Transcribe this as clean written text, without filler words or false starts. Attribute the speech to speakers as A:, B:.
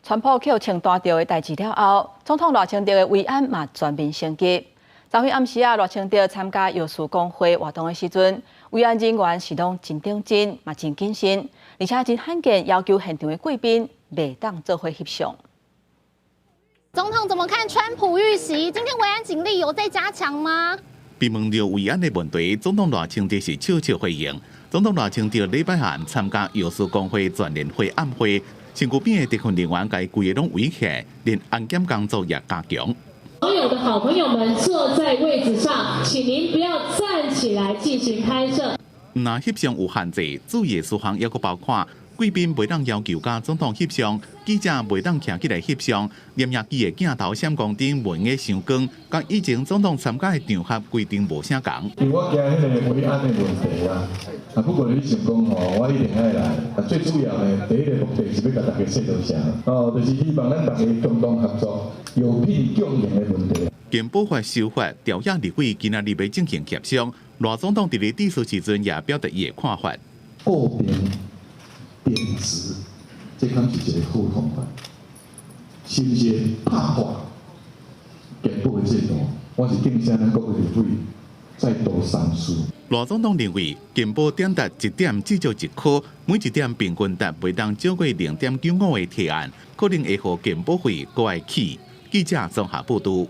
A: 川普扣请大调的代志了后，总统赖清德的慰安嘛全面升级。昨天暗时啊，赖清德参加药师公会活动的时阵，慰安人员是拢真认真，嘛真谨慎，而且真罕见要求现场的贵宾袂当做伙翕相。
B: 总统怎么看川普遇袭？今天维安警力有在加强吗？
C: 被问到慰安的问题，总统赖清德是笑笑回应。总统赖清德礼拜下参加药师公会全年会暗会，身躯边的地勤人员该规个拢围起来，连安检工作也加强。
D: 所有的好朋友们坐在位置上，请您不要站起来进行拍摄。
C: 那翕相有限制，注意的事项也佫包括。贵宾袂当要求甲总统翕相，记者袂当徛起来翕相，摄影机的镜头闪光灯袂用伤光，甲以前总统参加的场合规定无啥共。
E: 因为我惊迄个维安的问题啊，不过你想讲吼，我一定爱来。最主要的第一个目的是要甲大家说到啥，就是希望咱大家共同合作，有品共赢的问题。
C: 经保法修法，调解立委今仔日要进行协商，赖总统伫咧致辞时阵也表达伊的看法。
E: 个别贬值，这敢是一个好方法，是不是拍破健保的制度？我是敬请咱各位立委再多三思。
C: 赖总统认为，健保点达1点至少1颗，每1点平均达袂当超过0.95的提案，可能会互健保费搁爱起。记者综合报道。